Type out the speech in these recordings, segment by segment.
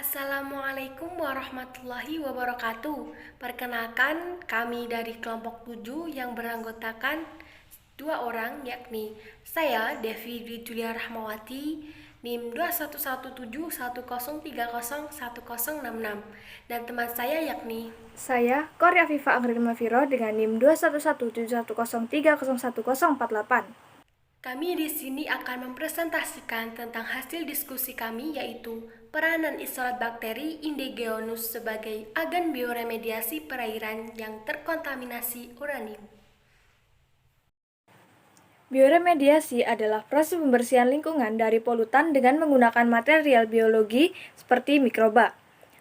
Assalamualaikum warahmatullahi wabarakatuh. Perkenalkan, kami dari kelompok 7 yang beranggotakan 2 orang, yakni saya Devi Dwi Julia Rahmawati, NIM 211710301066, dan teman saya yakni Saya, Korea Viva Anggrek Maviro dengan NIM 211710301048. Kami di sini akan mempresentasikan tentang hasil diskusi kami, yaitu peranan isolat bakteri Indogenous sebagai agen bioremediasi perairan yang terkontaminasi uranium. Bioremediasi adalah proses pembersihan lingkungan dari polutan dengan menggunakan material biologi seperti mikroba.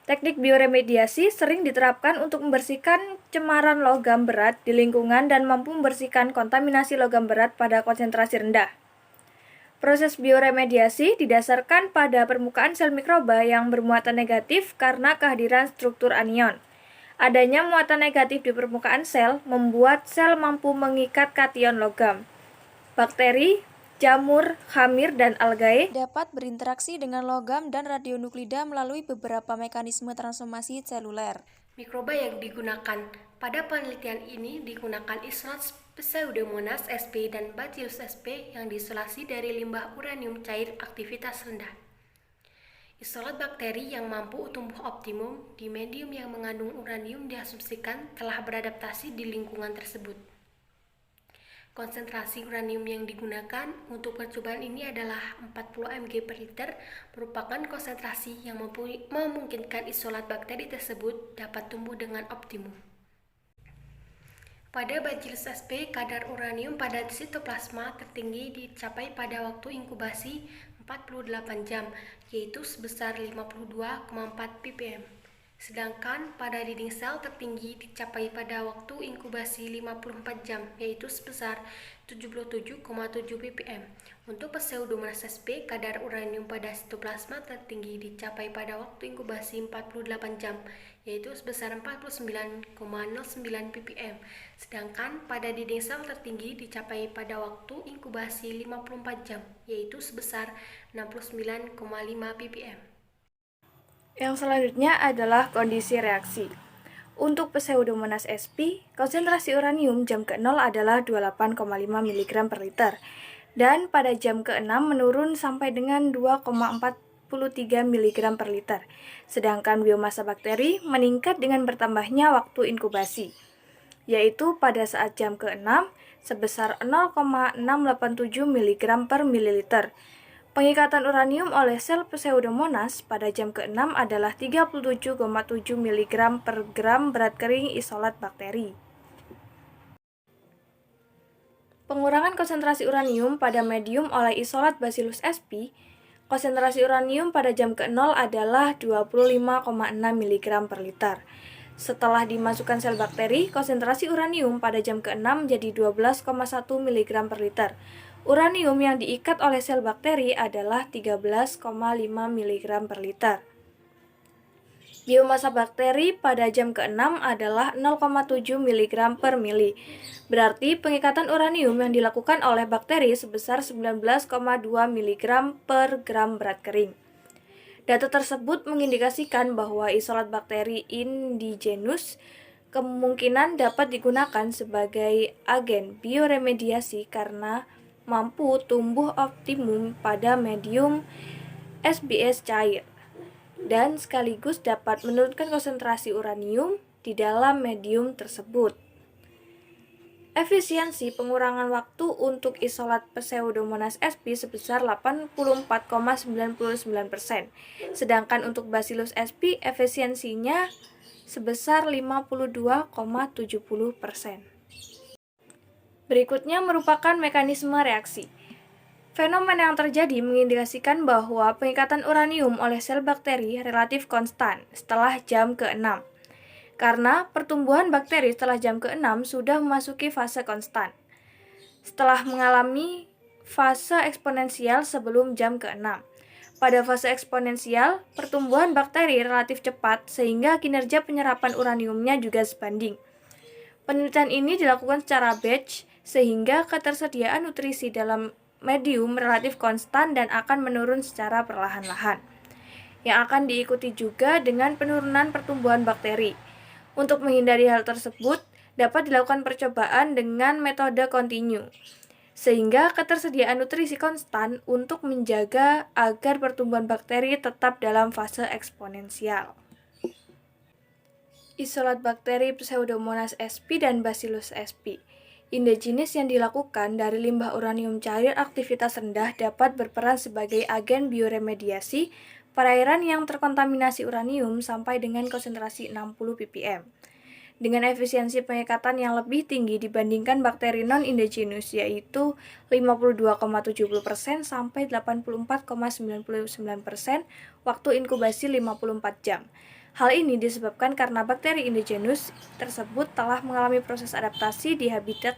Teknik bioremediasi sering diterapkan untuk membersihkan cemaran logam berat di lingkungan dan mampu membersihkan kontaminasi logam berat pada konsentrasi rendah. Proses bioremediasi didasarkan pada permukaan sel mikroba yang bermuatan negatif karena kehadiran struktur anion. Adanya muatan negatif di permukaan sel membuat sel mampu mengikat kation logam. Bakteri, jamur, hamir, dan algae dapat berinteraksi dengan logam dan radionuklida melalui beberapa mekanisme transformasi seluler. Mikroba yang digunakan pada penelitian ini digunakan isolat Pseudomonas sp dan Bacillus sp yang diisolasi dari limbah uranium cair aktivitas rendah. Isolat bakteri yang mampu tumbuh optimum di medium yang mengandung uranium diasumsikan telah beradaptasi di lingkungan tersebut. Konsentrasi uranium yang digunakan untuk percobaan ini adalah 40 mg per liter, merupakan konsentrasi yang memungkinkan isolat bakteri tersebut dapat tumbuh dengan optimum. Pada Bacillus sp, kadar uranium pada sitoplasma tertinggi dicapai pada waktu inkubasi 48 jam, yaitu sebesar 52,4 ppm. Sedangkan pada dinding sel tertinggi dicapai pada waktu inkubasi 54 jam, yaitu sebesar 77,7 ppm. Untuk Pseudomonas sp, kadar uranium pada sitoplasma tertinggi dicapai pada waktu inkubasi 48 jam, yaitu sebesar 49,09 ppm. Sedangkan pada dinding sel tertinggi dicapai pada waktu inkubasi 54 jam, yaitu sebesar 69,5 ppm. Yang selanjutnya adalah kondisi reaksi. Untuk Pseudomonas sp, konsentrasi uranium jam ke-0 adalah 28,5 mg per liter, dan pada jam ke-6 menurun sampai dengan 2,43 mg per liter, sedangkan biomasa bakteri meningkat dengan bertambahnya waktu inkubasi, yaitu pada saat jam ke-6 sebesar 0,687 mg per mililiter. Pengikatan uranium oleh sel Pseudomonas pada jam ke-6 adalah 37,7 mg per gram berat kering isolat bakteri. Pengurangan konsentrasi uranium pada medium oleh isolat Bacillus sp, konsentrasi uranium pada jam ke-0 adalah 25,6 mg per liter. Setelah dimasukkan sel bakteri, konsentrasi uranium pada jam ke-6 jadi 12,1 mg per liter. Uranium yang diikat oleh sel bakteri adalah 13,5 mg per liter. Biomasa bakteri pada jam ke-6 adalah 0,7 mg per mili. Berarti pengikatan uranium yang dilakukan oleh bakteri sebesar 19,2 mg per gram berat kering. Data tersebut mengindikasikan bahwa isolat bakteri Indogenous kemungkinan dapat digunakan sebagai agen bioremediasi karena mampu tumbuh optimum pada medium SBS cair dan sekaligus dapat menurunkan konsentrasi uranium di dalam medium tersebut. Efisiensi pengurangan waktu untuk isolat Pseudomonas sp sebesar 84,99%, sedangkan untuk Bacillus sp efisiensinya sebesar 52,70%. Berikutnya merupakan mekanisme reaksi. Fenomena yang terjadi mengindikasikan bahwa pengikatan uranium oleh sel bakteri relatif konstan setelah jam ke-6, karena pertumbuhan bakteri setelah jam ke-6 sudah memasuki fase konstan, setelah mengalami fase eksponensial sebelum jam ke-6. Pada fase eksponensial, pertumbuhan bakteri relatif cepat sehingga kinerja penyerapan uraniumnya juga sebanding. Penelitian ini dilakukan secara batch sehingga ketersediaan nutrisi dalam medium relatif konstan dan akan menurun secara perlahan-lahan. yang akan diikuti juga dengan penurunan pertumbuhan bakteri. Untuk menghindari hal tersebut, dapat dilakukan percobaan dengan metode kontinu, sehingga ketersediaan nutrisi konstan untuk menjaga agar pertumbuhan bakteri tetap dalam fase eksponensial. Isolat bakteri Pseudomonas sp dan Bacillus sp. Endogenis yang dilakukan dari limbah uranium cair aktivitas rendah dapat berperan sebagai agen bioremediasi perairan yang terkontaminasi uranium sampai dengan konsentrasi 60 ppm. Dengan efisiensi pengikatan yang lebih tinggi dibandingkan bakteri non-endogenous, yaitu 52,70% sampai 84,99% waktu inkubasi 54 jam. Hal ini disebabkan karena bakteri endogenous tersebut telah mengalami proses adaptasi di habitat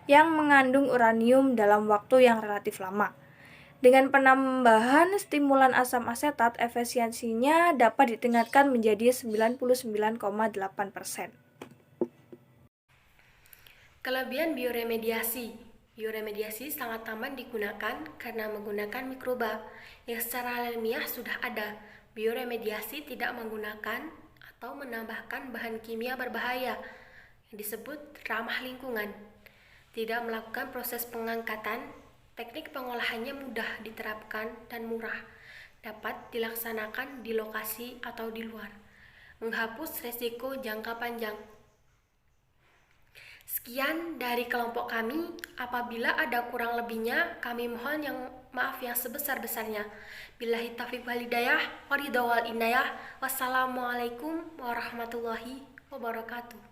yang mengandung uranium dalam waktu yang relatif lama. Dengan penambahan stimulan asam asetat, efisiensinya dapat ditingkatkan menjadi 99,8%. Kelebihan bioremediasi. Bioremediasi sangat aman digunakan karena menggunakan mikroba yang secara alamiah sudah ada. Bioremediasi tidak menggunakan atau menambahkan bahan kimia berbahaya yang disebut ramah lingkungan. Tidak melakukan proses pengangkatan, teknik pengolahannya mudah diterapkan dan murah. Dapat dilaksanakan di lokasi atau di luar. Menghapus resiko jangka panjang. Sekian dari kelompok kami. Apabila ada kurang lebihnya, kami mohon maaf yang sebesar-besarnya. Billahi taufiq wal hidayah, waridho wal inayah. Wassalamualaikum warahmatullahi wabarakatuh.